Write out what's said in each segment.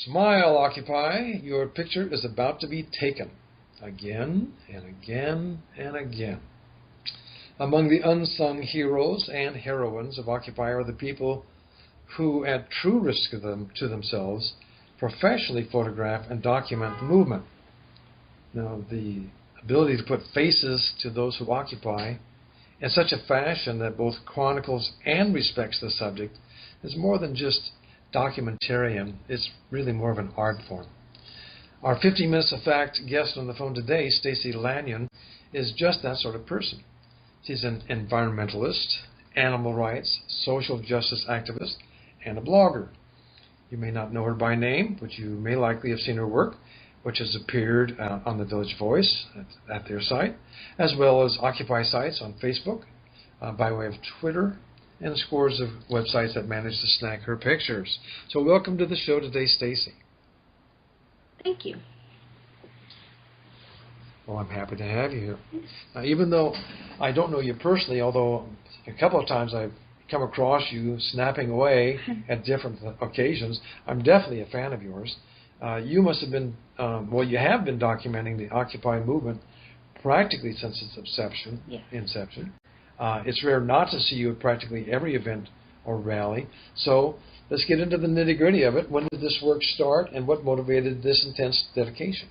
Smile, Occupy. Your picture is about to be taken. Again and again and again. Among the unsung heroes and heroines of Occupy are the people who, at true risk to themselves, professionally photograph and document the movement. Now, the ability to put faces to those who occupy in such a fashion that both chronicles and respects the subject is more than just documentarian. It's really more of an art form. Our 15 Minutes of Fact guest on the phone today, Stacy Lanyon, is just that sort of person. She's an environmentalist, animal rights, social justice activist, and a blogger. You may not know her by name, but you may likely have seen her work, which has appeared on the Village Voice at their site, as well as Occupy sites on Facebook, by way of Twitter, and scores of websites that manage to snag her pictures. So welcome to the show today, Stacy. Thank you. Well, I'm happy to have you here. Even though I don't know you personally, although a couple of times I've come across you snapping away at different occasions, I'm definitely a fan of yours. You must have been, you have been documenting the Occupy movement practically since its inception. Yeah. It's rare not to see you at practically every event or rally. So let's get into the nitty-gritty of it. When did this work start, and what motivated this intense dedication?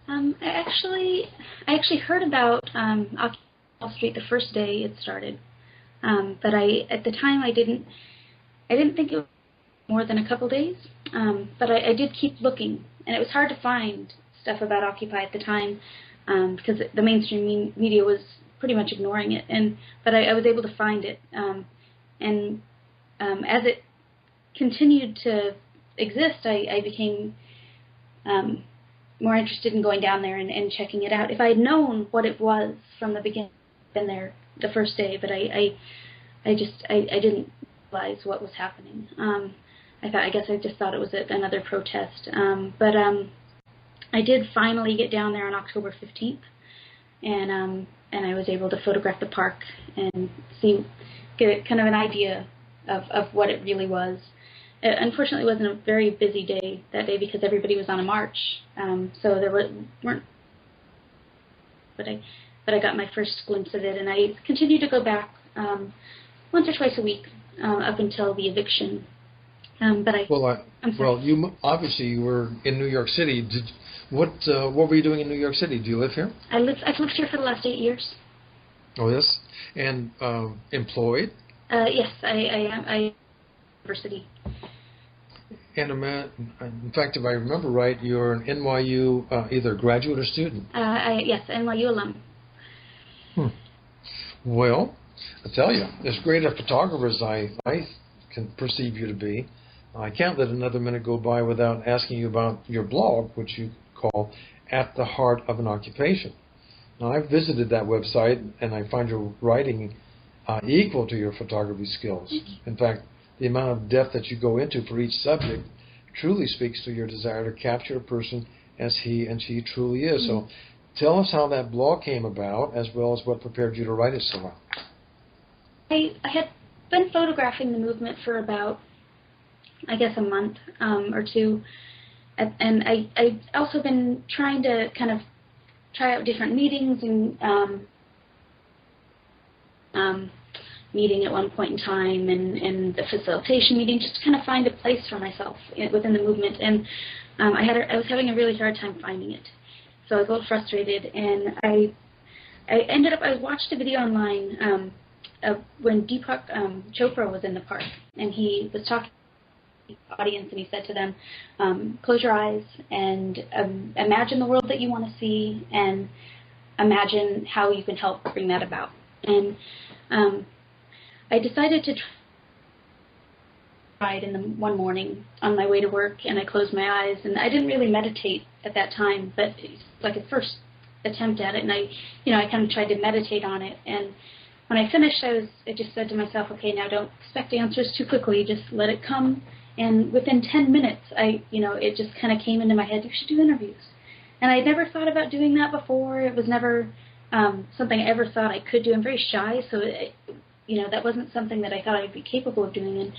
I actually heard about Occupy Wall Street the first day it started, but at the time I didn't think it was more than a couple days. But I did keep looking, and it was hard to find stuff about Occupy at the time because the mainstream media was pretty much ignoring it. But I was able to find it, and as it continued to exist, I became more interested in going down there and checking it out. If I had known what it was from the beginning, I'd been there the first day, but I didn't realize what was happening. I guess I just thought it was another protest. But I did finally get down there on October 15th, and I was able to photograph the park and get kind of an idea of what it really was. It unfortunately wasn't a very busy day that day because everybody was on a march, so there weren't. But I got my first glimpse of it, and I continued to go back once or twice a week up until the eviction. You obviously you were in New York City. What were you doing in New York City? Do you live here? I've lived here for the last 8 years. Oh, yes, and employed? Yes, I am. I university. And in fact, if I remember right, you're an NYU either graduate or student. Yes, NYU alum. Well, I tell you, as great a photographer as I can perceive you to be, I can't let another minute go by without asking you about your blog, which you call At the Heart of an Occupation. Now, I've visited that website, and I find your writing equal to your photography skills. In fact, the amount of depth that you go into for each subject truly speaks to your desire to capture a person as he and she truly is. So tell us how that blog came about, as well as what prepared you to write it so well. I had been photographing the movement for about, I guess, a month or two. And I also been trying to kind of try out different meetings and meeting at one point in time and the facilitation meeting, just to kind of find a place for myself within the movement. And I was having a really hard time finding it. So I was a little frustrated, and I watched a video online when Deepak Chopra was in the park, and he was talking to the audience, and he said to them, close your eyes and imagine the world that you want to see, and imagine how you can help bring that about. And I decided to try it one morning on my way to work, and I closed my eyes, and I didn't really meditate at that time, but it was like a first attempt at it, and I kind of tried to meditate on it. And when I finished, I just said to myself, okay, now don't expect answers too quickly, just let it come. And within 10 minutes, it just kind of came into my head, you should do interviews. And I never thought about doing that before. It was never something I ever thought I could do. I'm very shy, so that wasn't something that I thought I'd be capable of doing.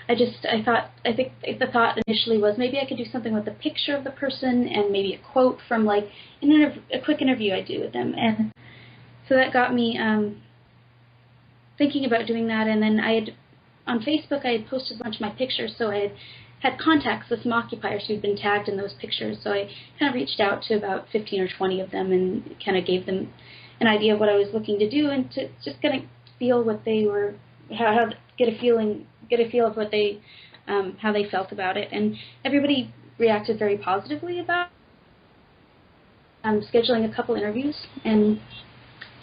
I think the thought initially was maybe I could do something with a picture of the person and maybe a quote from like a quick interview I do with them. And so that got me thinking about doing that. And then on Facebook, I had posted a bunch of my pictures, so I had contacts with some occupiers who'd been tagged in those pictures. So I kind of reached out to about 15 or 20 of them and kind of gave them an idea of what I was looking to do and to just kind of feel what they were, get a feel of what they, how they felt about it. And everybody reacted very positively about scheduling a couple interviews. And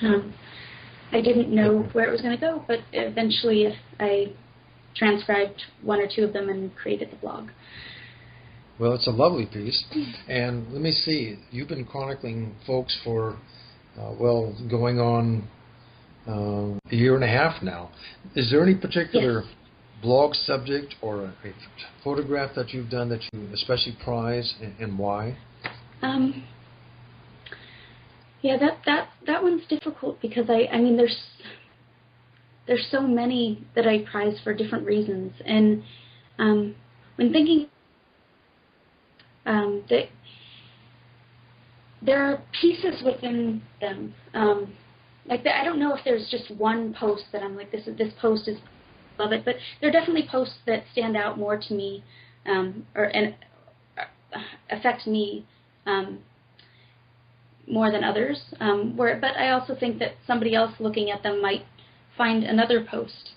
I didn't know where it was going to go, but eventually I transcribed one or two of them and created the blog. Well, it's a lovely piece. And let me see, you've been chronicling folks for, going on a year and a half now. Is there any particular blog subject or a photograph that you've done that you especially prize, and why? Yeah, that one's difficult because I mean there's so many that I prize for different reasons, and when thinking that there are pieces within them, like that. I don't know if there's just one post that I'm like this post is love it, but there are definitely posts that stand out more to me and affect me more than others. But I also think that somebody else looking at them might find another post.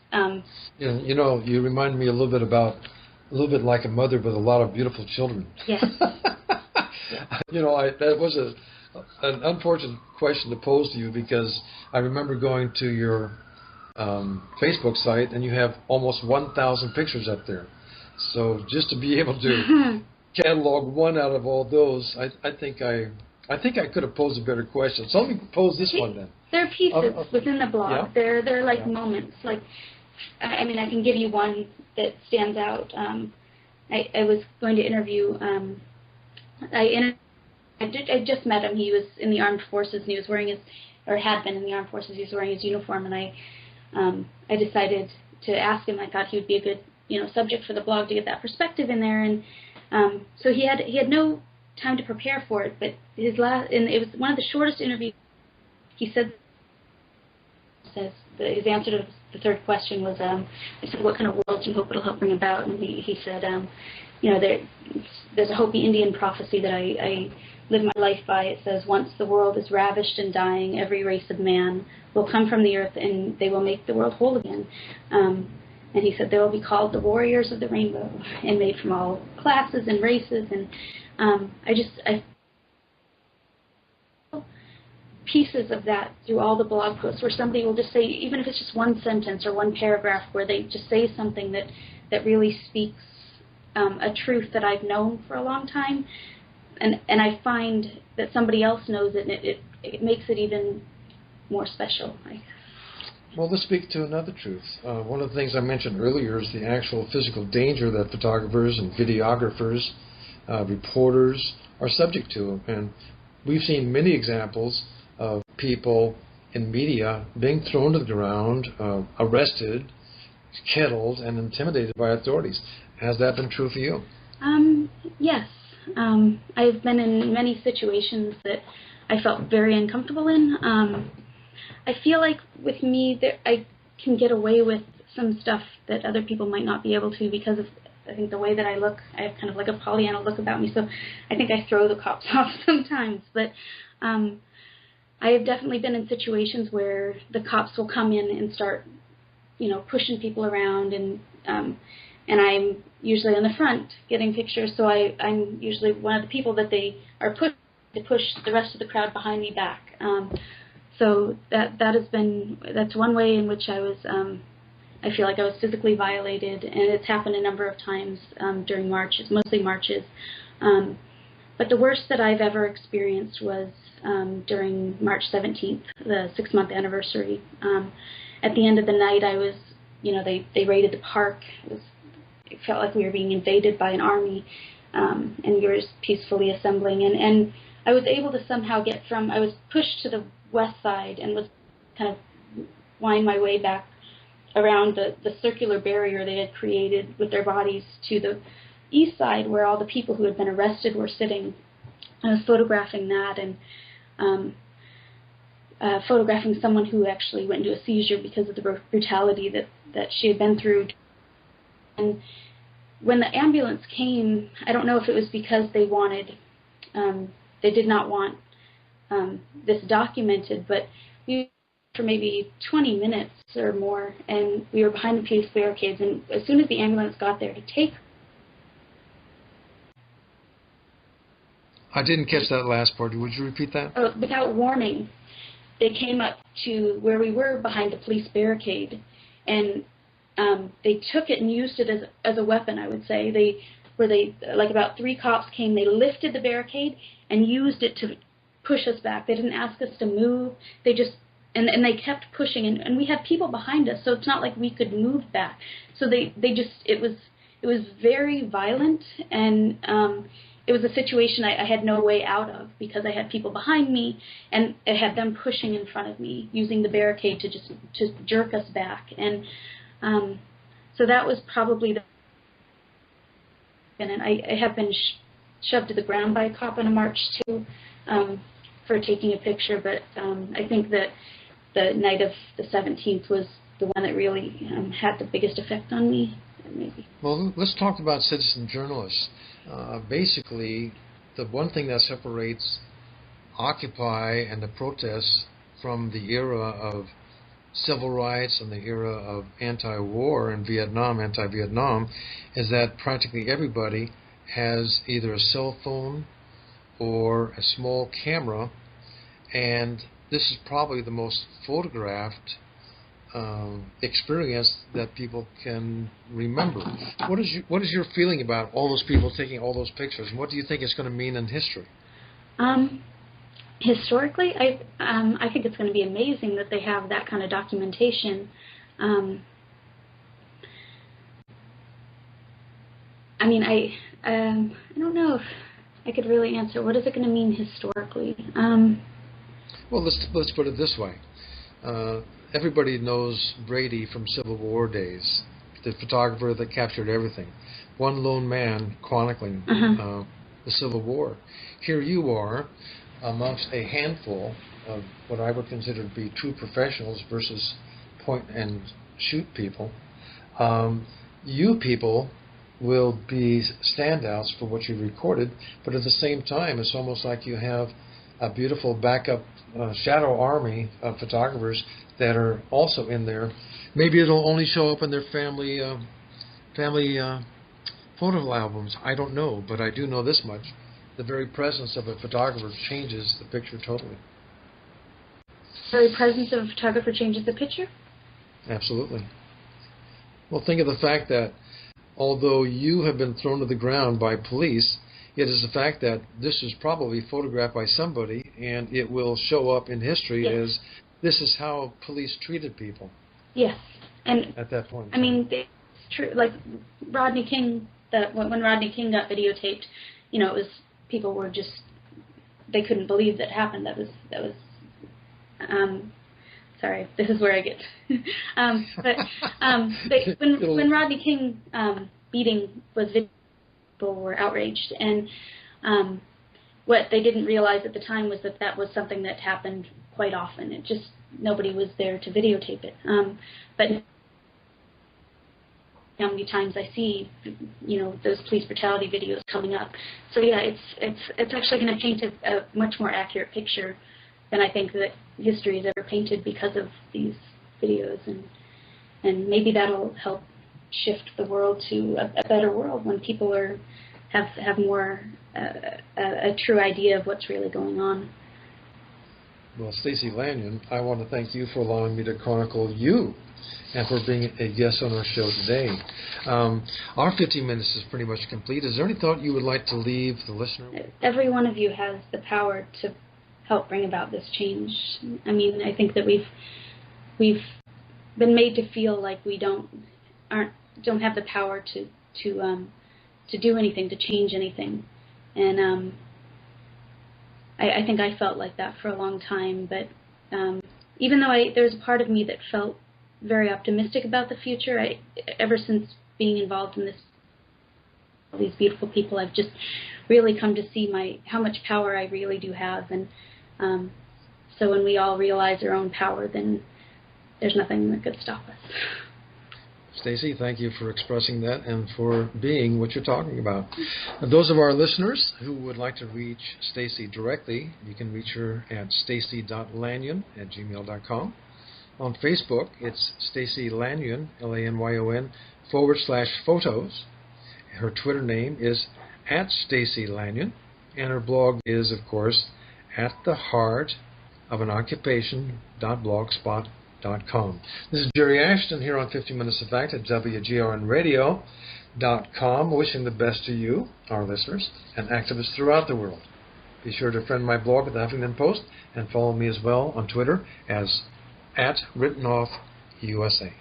You remind me a little bit like a mother with a lot of beautiful children. Yes. That was an unfortunate question to pose to you, because I remember going to your Facebook site and you have almost 1,000 pictures up there. So just to be able to catalog one out of all those, I think I could have posed a better question. So let me pose this one then. There are pieces within the blog. Yeah? They're like moments. Like, I mean, I can give you one that stands out. I was going to interview. I just met him. He was in the armed forces, and he was wearing had been in the armed forces. He was wearing his uniform, and I decided to ask him. I thought he would be a good, subject for the blog to get that perspective in there. And so he had no time to prepare for it, but it was one of the shortest interviews. He said, his answer to the third question was, I said, what kind of world do you hope it'll help bring about? And he said, there's a Hopi Indian prophecy that I live my life by. It says, once the world is ravished and dying, every race of man will come from the earth and they will make the world whole again. And he said, they will be called the warriors of the rainbow and made from all classes and races. And I pieces of that through all the blog posts where somebody will just say, even if it's just one sentence or one paragraph, where they just say something that really speaks a truth that I've known for a long time, and I find that somebody else knows it, and it makes it even more special. Well, let's speak to another truth. One of the things I mentioned earlier is the actual physical danger that photographers and videographers, reporters are subject to, and we've seen many examples of people in media being thrown to the ground, arrested, kettled, and intimidated by authorities. Has that been true for you? Yes. I've been in many situations that I felt very uncomfortable in. I feel like with me that I can get away with some stuff that other people might not be able to, because of, I think, the way that I look. I have kind of like a Pollyanna look about me, so I think I throw the cops off sometimes. But I have definitely been in situations where the cops will come in and start, pushing people around, and I'm usually in the front getting pictures, so I'm usually one of the people that they are pushed to push the rest of the crowd behind me back. So that's one way in which I feel like I was physically violated, and it's happened a number of times during marches, mostly marches. But the worst that I've ever experienced was during March 17th, the 6-month anniversary. At the end of the night, I was, they raided the park. It felt like we were being invaded by an army, and we were peacefully assembling. And I was able to somehow I was pushed to the west side and was kind of wind my way back around the circular barrier they had created with their bodies to the east side where all the people who had been arrested were sitting. I was photographing that and photographing someone who actually went into a seizure because of the brutality that she had been through. And when the ambulance came, I don't know if it was because they did not want this documented, but we for maybe 20 minutes or more, and we were behind the police barricades, and as soon as the ambulance got there to take her. I didn't catch that last part. Would you repeat that? Without warning, they came up to where we were behind the police barricade, and they took it and used it as a weapon, I would say. Like about 3 cops came, they lifted the barricade and used it to push us back. They didn't ask us to move. They just, and they kept pushing, and we had people behind us, so it's not like we could move back. So it was very violent, and it was a situation I had no way out of because I had people behind me, and I had them pushing in front of me, using the barricade to jerk us back. And so that was probably and I have been shoved to the ground by a cop in a march too for taking a picture, but I think that the night of the 17th was the one that really had the biggest effect on me. Maybe. Well, let's talk about citizen journalists. Basically, the one thing that separates Occupy and the protests from the era of civil rights and the era of anti-war and anti-Vietnam, is that practically everybody has either a cell phone or a small camera, and this is probably the most photographed experience that people can remember. What is your feeling about all those people taking all those pictures, and what do you think it's going to mean in history? Historically, I think it's going to be amazing that they have that kind of documentation. I don't know if I could really answer. What is it going to mean historically? Well, let's put it this way. Everybody knows Brady from Civil War days, the photographer that captured everything. One lone man chronicling the Civil War. Here you are amongst a handful of what I would consider to be true professionals versus point-and-shoot people. You people will be standouts for what you recorded, but at the same time, it's almost like you have a beautiful backup shadow army of photographers that are also in there. Maybe it'll only show up in their family photo albums. I don't know, but I do know this much. The very presence of a photographer changes the picture totally. The very presence of a photographer changes the picture? Absolutely. Well, think of the fact that although you have been thrown to the ground by police, it is the fact that this is probably photographed by somebody, and it will show up in history as this is how police treated people. Yes, and at that point. I mean, it's true. Like Rodney King, when Rodney King got videotaped, it was people were just they couldn't believe that happened. That was. Sorry, this is where I get. When Rodney King beating was videotaped, people were outraged, and what they didn't realize at the time was that was something that happened quite often. It just nobody was there to videotape it. But how many times I see, those police brutality videos coming up. So yeah, it's actually going to paint a much more accurate picture than I think that history has ever painted because of these videos, and maybe that'll help shift the world to a better world when people have more a true idea of what's really going on. Well, Stacy Lanyon, I want to thank you for allowing me to chronicle you and for being a guest on our show today. Our 15 minutes is pretty much complete. Is there any thought you would like to leave the listener with? Every one of you has the power to help bring about this change. I mean, I think that we've been made to feel like we don't have the power to do anything, to change anything, and I think I felt like that for a long time. But even though there's a part of me that felt very optimistic about the future. Ever since being involved in all these beautiful people, I've just really come to see how much power I really do have. And so when we all realize our own power, then there's nothing that could stop us. Stacy, thank you for expressing that and for being what you're talking about. And those of our listeners who would like to reach Stacy directly, you can reach her at stacy.lanyon@gmail.com. On Facebook, it's Stacy Lanyon, Lanyon, /photos. Her Twitter name is @StacyLanyon, and her blog is, of course, attheheartofanoccupation.blogspot.com. This is Jerry Ashton here on 50 Minutes of Fact at WGRNradio.com, wishing the best to you, our listeners, and activists throughout the world. Be sure to friend my blog at the Huffington Post and follow me as well on Twitter as @WrittenOffUSA.